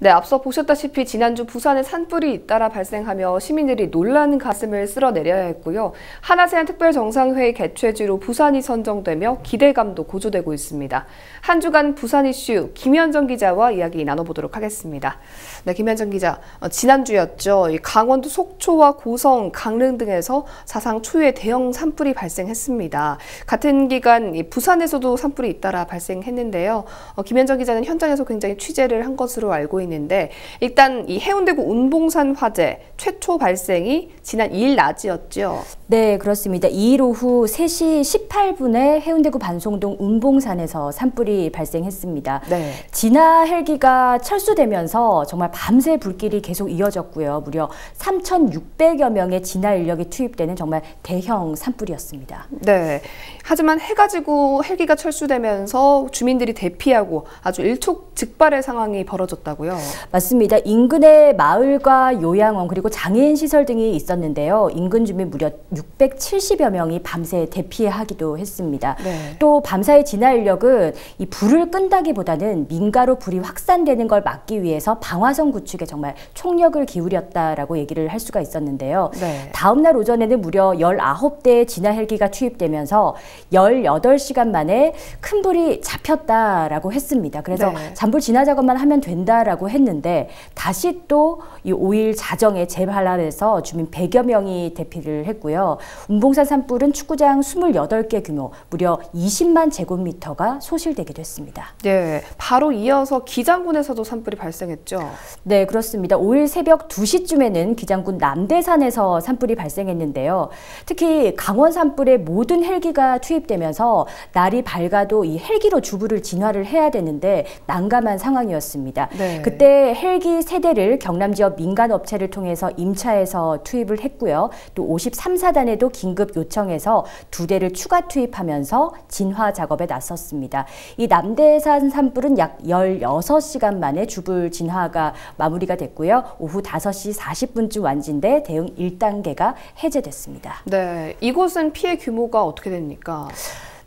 네, 앞서 보셨다시피 지난주 부산에 산불이 잇따라 발생하며 시민들이 놀란 가슴을 쓸어내려야 했고요. 한아세안 특별정상회의 개최지로 부산이 선정되며 기대감도 고조되고 있습니다. 한 주간 부산 이슈 김현정 기자와 이야기 나눠보도록 하겠습니다. 네, 김현정 기자, 지난주였죠. 강원도 속초와 고성, 강릉 등에서 사상 초유의 대형 산불이 발생했습니다. 같은 기간 부산에서도 산불이 잇따라 발생했는데요. 김현정 기자는 현장에서 굉장히 취재를 한 것으로 알고 있는데, 일단 이 해운대구 운봉산 화재 최초 발생이 지난 2일 낮이었죠. 네, 그렇습니다. 2일 오후 3시 18분에 해운대구 반송동 운봉산에서 산불이 발생했습니다. 네. 진화 헬기가 철수되면서 정말 밤새 불길이 계속 이어졌고요. 무려 3,600여 명의 진화 인력이 투입되는 정말 대형 산불이었습니다. 네. 하지만 해가 지고 헬기가 철수되면서 주민들이 대피하고 아주 일촉즉발의 상황이 벌어졌다고요? 맞습니다. 인근의 마을과 요양원 그리고 장애인 시설 등이 있었는데요. 인근 주민 무려 670여 명이 밤새 대피하기도 했습니다. 네. 또 밤사이 진화 인력은 이 불을 끈다기보다는 민가로 불이 확산되는 걸 막기 위해서 방화선 구축에 정말 총력을 기울였다라고 얘기를 할 수가 있었는데요. 네. 다음 날 오전에는 무려 19대의 진화 헬기가 투입되면서 18시간 만에 큰 불이 잡혔다라고 했습니다. 그래서 네. 잔불 진화 작업만 하면 된다라고 했는데 다시 또 이 5일 자정에 재발랄해서 주민 100여 명이 대피를 했고요. 운봉산 산불은 축구장 28개 규모 무려 20만 제곱미터가 소실되기도 했습니다. 네, 바로 이어서 기장군에서도 산불이 발생했죠. 네, 그렇습니다. 5일 새벽 2시쯤에는 기장군 남대산에서 산불이 발생했는데요. 특히 강원 산불에 모든 헬기가 투입되면서 날이 밝아도 이 헬기로 주부를 진화를 해야 되는데 난감한 상황이었습니다. 네. 그때 헬기 3대를 경남 지역 민간 업체를 통해서 임차해서 투입을 했고요. 또 53사단에도 긴급 요청해서 2대를 추가 투입하면서 진화 작업에 나섰습니다. 이 남대산 산불은 약 16시간 만에 주불 진화가 마무리가 됐고요. 오후 5시 40분쯤 완진돼 대응 1단계가 해제됐습니다. 네, 이곳은 피해 규모가 어떻게 됩니까?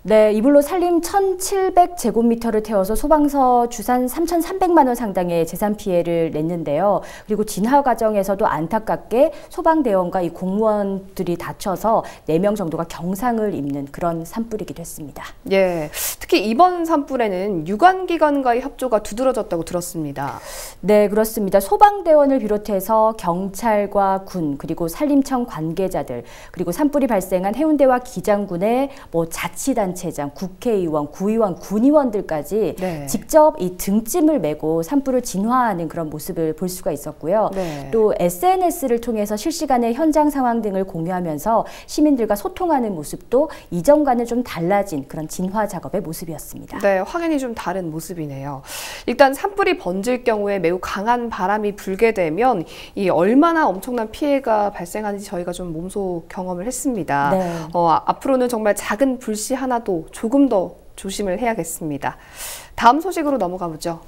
네, 이불로 산림 1,700제곱미터를 태워서 소방서 주산 3,300만 원 상당의 재산 피해를 냈는데요. 그리고 진화 과정에서도 안타깝게 소방대원과 이 공무원들이 다쳐서 4명 정도가 경상을 입는 그런 산불이기도 했습니다. 예, 특히 이번 산불에는 유관기관과의 협조가 두드러졌다고 들었습니다. 네, 그렇습니다. 소방대원을 비롯해서 경찰과 군, 그리고 산림청 관계자들, 그리고 산불이 발생한 해운대와 기장군의 자치단체장, 국회의원, 구의원, 군의원들까지 네. 직접 이 등짐을 메고 산불을 진화하는 그런 모습을 볼 수가 있었고요. 네. 또 SNS를 통해서 실시간의 현장 상황 등을 공유하면서 시민들과 소통하는 모습도 이전과는 좀 달라진 그런 진화 작업의 모습이었습니다. 네, 확연히 좀 다른 모습이네요. 일단 산불이 번질 경우에 매우 강한 바람이 불게 되면 이 얼마나 엄청난 피해가 발생하는지 저희가 좀 몸소 경험을 했습니다. 네. 앞으로는 정말 작은 불씨 하나도 조금 더 조심을 해야겠습니다. 다음 소식으로 넘어가 보죠.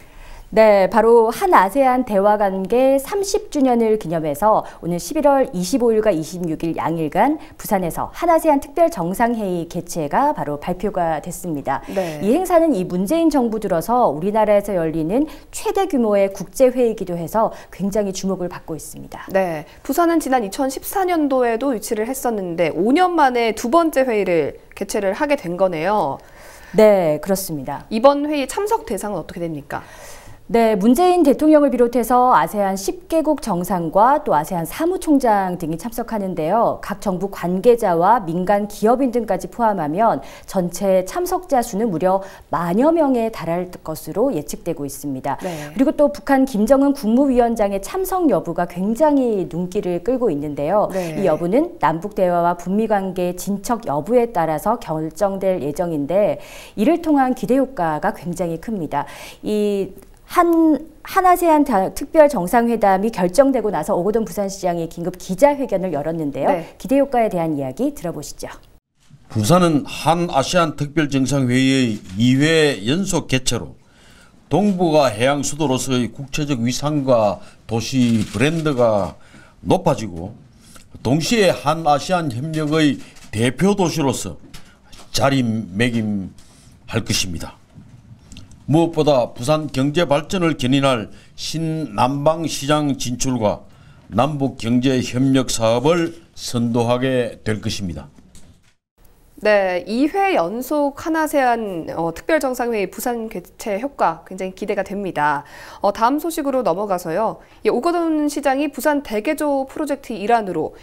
네, 바로 한아세안 대화관계 30주년을 기념해서 오늘 11월 25일과 26일 양일간 부산에서 한아세안 특별정상회의 개최가 바로 발표가 됐습니다. 네. 이 행사는 이 문재인 정부 들어서 우리나라에서 열리는 최대 규모의 국제회의이기도 해서 굉장히 주목을 받고 있습니다. 네, 부산은 지난 2014년도에도 유치를 했었는데 5년 만에 2번째 회의를 개최를 하게 된 거네요. 네, 그렇습니다. 이번 회의 참석 대상은 어떻게 됩니까? 네, 문재인 대통령을 비롯해서 아세안 10개국 정상과 또 아세안 사무총장 등이 참석하는데요. 각 정부 관계자와 민간 기업인 등까지 포함하면 전체 참석자 수는 무려 10,000여 명에 달할 것으로 예측되고 있습니다. 네. 그리고 또 북한 김정은 국무위원장의 참석 여부가 굉장히 눈길을 끌고 있는데요. 네. 이 여부는 남북대화와 북미관계 진척 여부에 따라서 결정될 예정인데 이를 통한 기대 효과가 굉장히 큽니다. 한아세안 특별 정상회담이 결정되고 나서 오거돈 부산시장이 긴급 기자회견을 열었는데요. 네. 기대 효과에 대한 이야기 들어보시죠. 부산은 한아세안 특별 정상회의의 2회 연속 개최로 동북아 해양 수도로서의 국제적 위상과 도시 브랜드가 높아지고 동시에 한아세안 협력의 대표 도시로서 자리매김할 것입니다. 무엇보다 부산 경제 발전을 견인할 신남방시장 진출과 남북 경제 협력 사업을 선도하게 될 것입니다. 네, 2회 연속 한아세안 특별정상회의 부산 개최 효과 굉장히 기대가 됩니다. 다음 소식으로 넘어가서요. 오거돈 시장이 부산 대개조 프로젝트 일환으로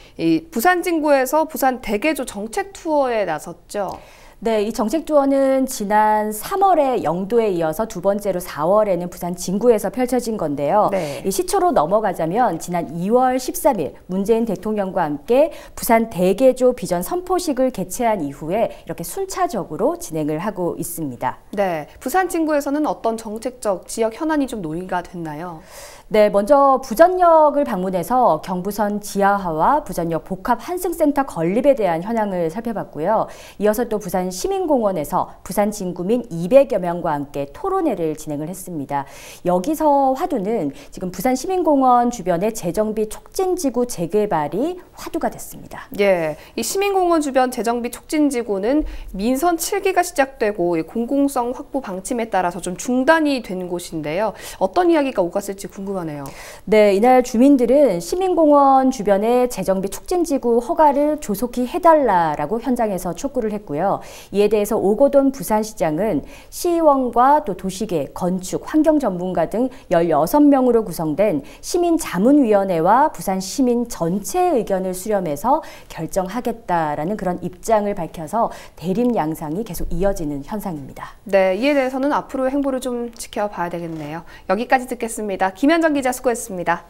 부산 진구에서 부산 대개조 정책 투어에 나섰죠. 네, 이 정책 투어는 지난 3월에 영도에 이어서 두 번째로 4월에는 부산 진구에서 펼쳐진 건데요. 네. 이 시초로 넘어가자면 지난 2월 13일 문재인 대통령과 함께 부산 대개조 비전 선포식을 개최한 이후에 이렇게 순차적으로 진행을 하고 있습니다. 네, 부산 진구에서는 어떤 정책적 지역 현안이 좀 논의가 됐나요? 네, 먼저 부전역을 방문해서 경부선 지하화와 부전역 복합 환승센터 건립에 대한 현황을 살펴봤고요. 이어서 또 부산 시민공원에서 부산 진구민 200여 명과 함께 토론회를 진행을 했습니다. 여기서 화두는 지금 부산 시민공원 주변의 재정비 촉진지구 재개발이 화두가 됐습니다. 예, 이 시민공원 주변 재정비 촉진지구는 민선 7기가 시작되고 공공성 확보 방침에 따라서 좀 중단이 된 곳인데요. 어떤 이야기가 오갔을지 궁금합니다. 네, 이날 주민들은 시민공원 주변의 재정비 촉진지구 허가를 조속히 해달라라고 현장에서 촉구를 했고요. 이에 대해서 오거돈 부산시장은 시의원과 또 도시계, 건축, 환경 전문가 등 16명으로 구성된 시민자문위원회와 부산 시민 전체의 의견을 수렴해서 결정하겠다라는 그런 입장을 밝혀서 대립 양상이 계속 이어지는 현상입니다. 네, 이에 대해서는 앞으로의 행보를 좀 지켜봐야 되겠네요. 여기까지 듣겠습니다. 김현정 기자 수고했습니다.